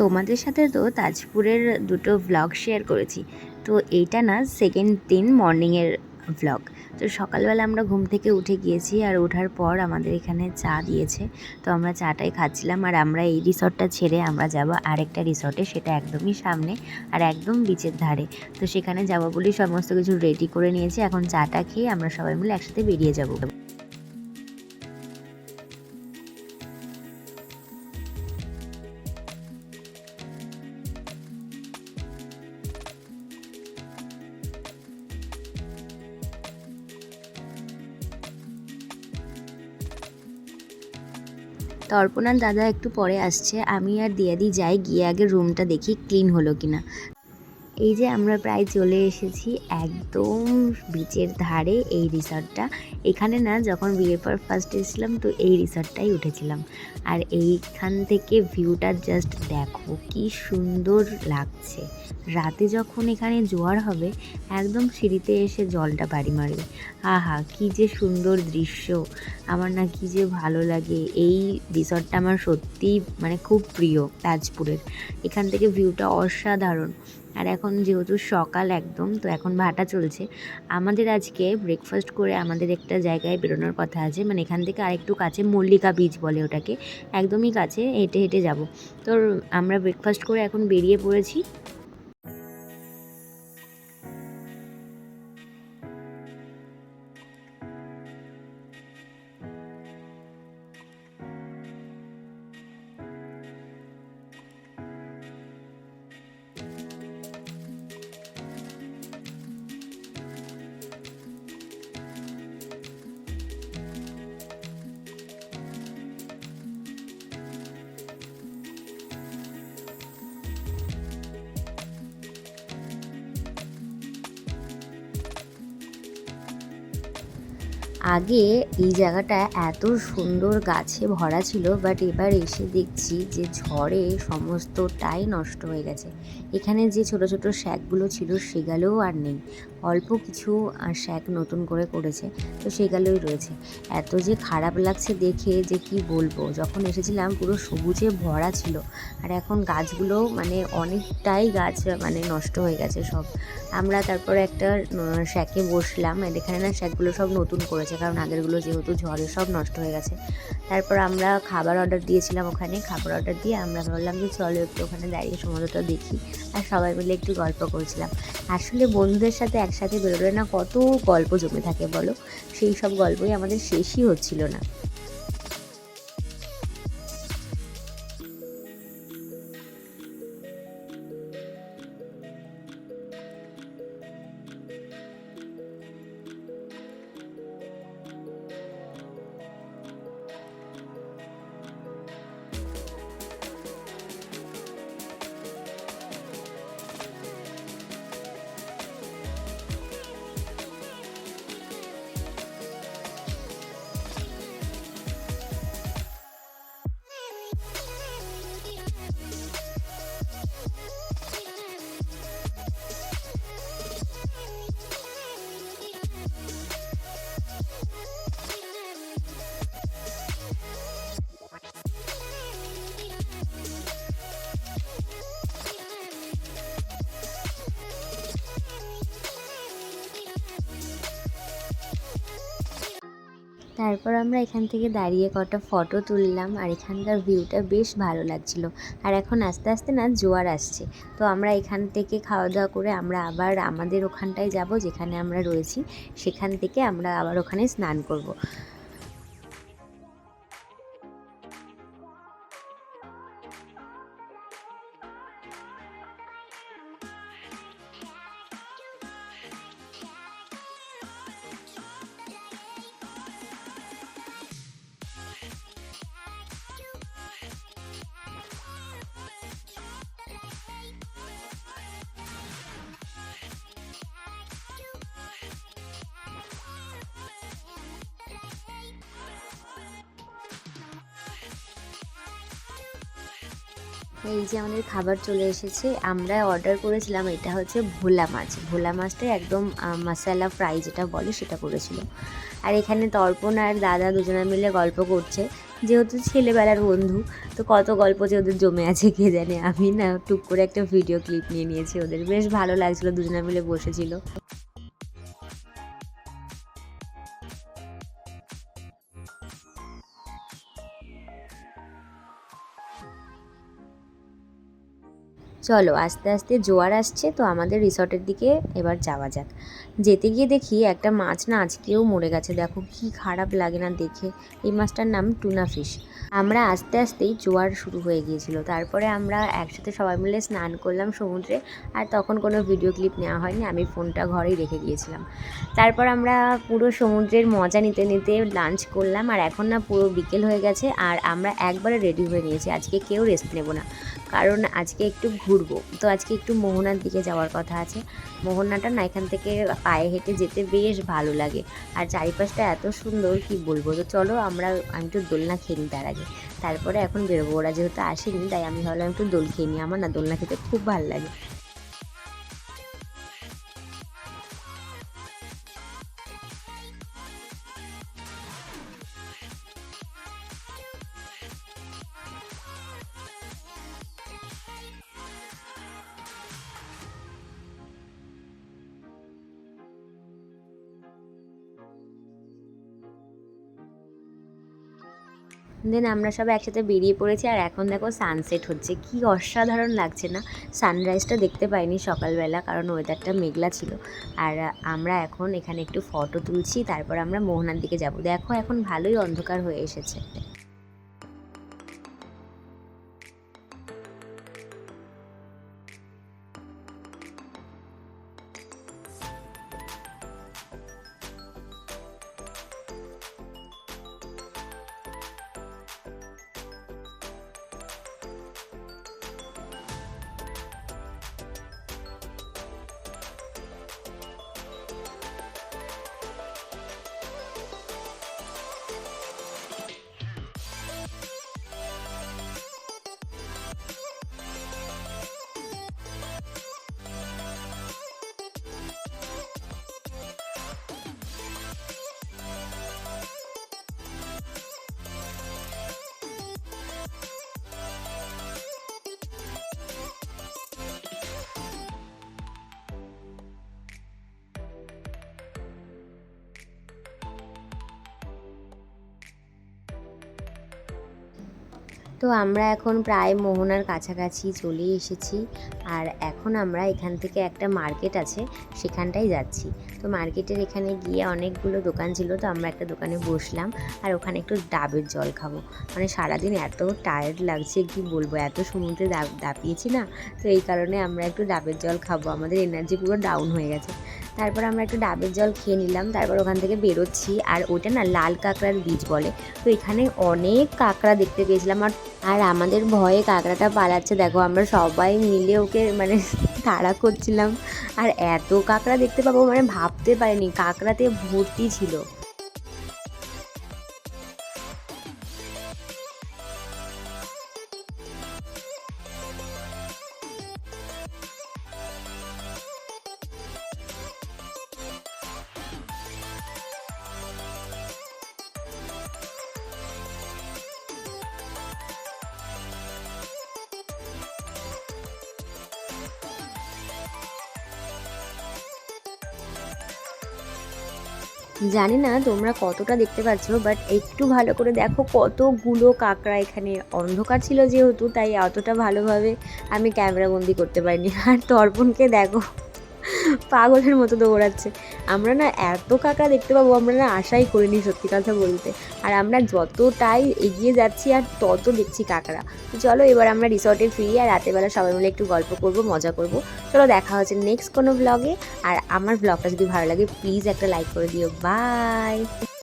তোমাদের সাথে তো তাজপুরের দুটো ভ্লগ শেয়ার করেছি। তো এইটা না সেকেন্ড দিন মর্নিংয়ের ভ্লগ। তো সকালবেলা আমরা ঘুম থেকে উঠে গিয়েছি, আর ওঠার পর আমাদের এখানে চা দিয়েছে। তো আমরা চাটাই খাচ্ছিলাম, আর আমরা এই রিসর্টটা ছেড়ে আমরা যাব আরেকটা রিসর্টে, সেটা একদমই সামনে আর একদম বিচের ধারে। তো সেখানে যাব বলেই সমস্ত কিছু রেডি করে নিয়েছি। এখন চাটা খেয়ে আমরা সবাই মিলে একসাথে বেরিয়ে যাব। তো অর্পণার দাদা একটু পরে আসছে, আমি আর দিয়াদি যাই, গিয়ে আগে রুমটা দেখি ক্লিন হলো কিনা। এই যে আমরা প্রায় চলে এসেছি একদম বিচের ধারে এই রিসর্টটা। এখানে না যখন বিয়ের পর ফার্স্ট এসেছিলাম, তো এই রিসর্টটাই উঠেছিলাম। আর এইখান থেকে ভিউটা জাস্ট দেখো কি সুন্দর লাগছে। রাতে যখন এখানে জোয়ার হবে, একদম সিঁড়িতে এসে জলটা বাড়ি মারবে। আহা কি যে সুন্দর দৃশ্য! আমার না কি যে ভালো লাগে। এই রিসর্টটা আমার সত্যিই মানে খুব প্রিয় তাজপুরের। এখান থেকে ভিউটা অসাধারণ। আর এখন যেহেতু সকাল একদম, তো এখন ভাটা চলছে। আমাদের আজকে ব্রেকফাস্ট করে আমাদের একটা জায়গায় বেরোনোর কথা আছে, মানে এখান থেকে আরেকটু কাছে, মল্লিকা বীচ বলে ওটাকে, একদমই কাছে, হেঁটে হেঁটে যাব। তো আমরা ব্রেকফাস্ট করে এখন বেরিয়ে পড়েছি। আগে এই জায়গাটা এত সুন্দর গাছে ভরা ছিল, বাট এবার এসে দেখছি যে ঝড়ে সমস্তটাই নষ্ট হয়ে গেছে। এখানে যে ছোট ছোট শ্যাকগুলো ছিল সেগুলোও আর নেই। অল্প কিছু শ্যাক নতুন করে করেছে, তো সেগুলোই রয়েছে। এত যে খারাপ লাগছে দেখে যে কি বলবো। যখন এসেছিলাম পুরো সবুজে ভরা ছিল, আর এখন গাছগুলো মানে অনেকটাই গাছ মানে নষ্ট হয়ে গেছে সব। আমরা তারপরে একটা শ্যাকে বসলাম, আর এখানে না শ্যাকগুলো সব নতুন করেছে, কারণ আগেরগুলো যেহেতু ঝড়ে সব নষ্ট হয়ে গেছে। তারপর আমরা খাবার অর্ডার দিয়েছিলাম, ওখানে খাবার অর্ডার দিয়ে আমরা ভাবলাম যে চলো একটু ওখানে দাঁড়িয়ে সমুদ্রটা দেখি, আর সবাই মিলে একটু গল্প করছিলাম। আসলে বন্ধুদের সাথে একসাথে বেরোলে না কত গল্প জমে থাকে বলো, সেই সব গল্পই আমাদের শেষই হচ্ছিল না। তারপর আমরা এখান থেকে দাঁড়িয়ে কটা ফটো তুললাম, আর এখানকার ভিউটা বেশ ভালো লাগছিল। আর এখন আস্তে আস্তে না জোয়ার আসছে, তো আমরা এখান থেকে খাওয়া দাওয়া করে আমরা আবার আমাদের ওখানটায় যাব যেখানে আমরা রয়েছি। সেখান থেকে আমরা আবার ওখানে স্নান করব। এই যে আমাদের খাবার চলে এসেছে। আমরা অর্ডার করেছিলাম, এটা হচ্ছে ভোলা মাছ। ভোলা মাছটা একদম মশালা ফ্রাই যেটা বলে সেটা করেছিল। আর এখানে তর্পণ আর দাদা দুজনে মিলে গল্প করছে। যেহেতু ছেলেবেলার বন্ধু, তো কত গল্প যে ওদের জমে আছে কে জানে। আমি না টুক করে একটা ভিডিও ক্লিপ নিয়ে নিয়েছি ওদের, বেশ ভালো লাগছিলো, দুজনে মিলে বসেছিল। চলো আস্তে আস্তে জোয়ার আসছে, তো আমাদের রিসর্টের দিকে এবার যাওয়া যাক। যেতে গিয়ে দেখি একটা মাছ না আজকেও মরে গেছে, দেখো কি খারাপ লাগে না দেখে। এই মাছটার নাম টুনা ফিশ। আমরা আস্তে আস্তেই জোয়ার শুরু হয়ে গিয়েছিল, তারপরে আমরা একসাথে সবাই মিলে স্নান করলাম সমুদ্রে। আর তখন কোনো ভিডিও ক্লিপ নেওয়া হয়নি, আমি ফোনটা ঘরেই রেখে গিয়েছিলাম। তারপর আমরা পুরো সমুদ্রের মজা নিতে নিতে লাঞ্চ করলাম। আর এখন না পুরো বিকেল হয়ে গেছে, আর আমরা একবারে রেডি হয়ে নিয়েছি, আজকে কেউ রেস্ট নেব না, কারণ আজকে একটু ঘুরবো। তো আজকে একটু মোহনার দিকে যাওয়ার কথা আছে। মোহনাটা না এখান থেকে পায়ে হেঁটে যেতে বেশ ভালো লাগে, আর চারিপাশটা এত সুন্দর কি বলবো। তো চলো আমি একটু দোলনা খেয়ে নিই তার আগে, তারপরে এখন বেরোবো। ওরা যেহেতু আসেনি তাই আমি ভাবলাম একটু দোল খেয়ে নিই, আমার না দোলনা খেতে খুব ভালো লাগে। দেন আমরা সব একসাথে বেরিয়ে পড়েছি, আর এখন দেখো সানসেট হচ্ছে, কি অসাধারণ লাগছে না। সানরাইজটা দেখতে পাইনি সকালবেলা, কারণ ওয়েদারটা মেঘলা ছিল। আর আমরা এখন এখানে একটু ফটো তুলছি, তারপর আমরা মোহনার দিকে যাব। দেখো এখন ভালোই অন্ধকার হয়ে এসেছে। তো আমরা এখন প্রায় মোহনার কাছাকাছি চলে এসেছি। আর এখন আমরা এখান থেকে একটা মার্কেট আছে সেখানটাই যাচ্ছি। তো মার্কেটের এখানে গিয়ে অনেকগুলো দোকান ছিল, তো আমরা একটা দোকানে বসলাম, আর ওখানে একটু ডাবের জল খাবো। মানে সারাদিন এত টায়ার্ড লাগছে কি বলবো, এত সমুদ্রে দাপিয়েছি না, তো এই কারণে আমরা একটু ডাবের জল খাবো, আমাদের এনার্জি পুরো ডাউন হয়ে গেছে। তারপর আমরা একটু ডাবের জল খেয়ে নিলাম, তারপর ওখান থেকে বেরোচ্ছি। আর ওইটা না লাল কাঁকড়ার বীজ বলে। তো এখানে অনেক কাঁকড়া দেখতে পেয়েছিলাম, আর আমাদের ভয়ে কাঁকড়াটা পালাচ্ছে, দেখো আমরা সবাই মিলে ওকে মানে তাড়া করছিলাম। আর এত কাঁকড়া দেখতে পাবো মানে ভাবতে পারিনি, কাঁকড়াতে ভর্তি ছিল। জানি না তোমরা কতটা দেখতে পাচ্ছ, বাট একটু ভালো করে দেখো কতগুলো কাঁকড়া এখানে। অন্ধকার ছিল যেহেতু, তাই অতটা ভালোভাবে আমি ক্যামেরা বন্দি করতে পারিনি। আর তর্পণকে দেখো পাগলের মতো দৌড়াচ্ছে। আমরা না এত কাঁকড়া দেখতে পাবো আমরা না আশাই করিনি সত্যি কথা বলতে। আর আমরা যতটাই এগিয়ে যাচ্ছি আর তত দেখছি কাঁকড়া। তো চলো এবার আমরা রিসর্টে ফিরি, আর রাতেরবেলা সবাই মিলে একটু গল্প করব, মজা করব। চলো দেখা হচ্ছে নেক্সট কোনো ব্লগে। আর আমার ব্লগটা যদি ভালো লাগে প্লিজ একটা লাইক করে দিও। বাই।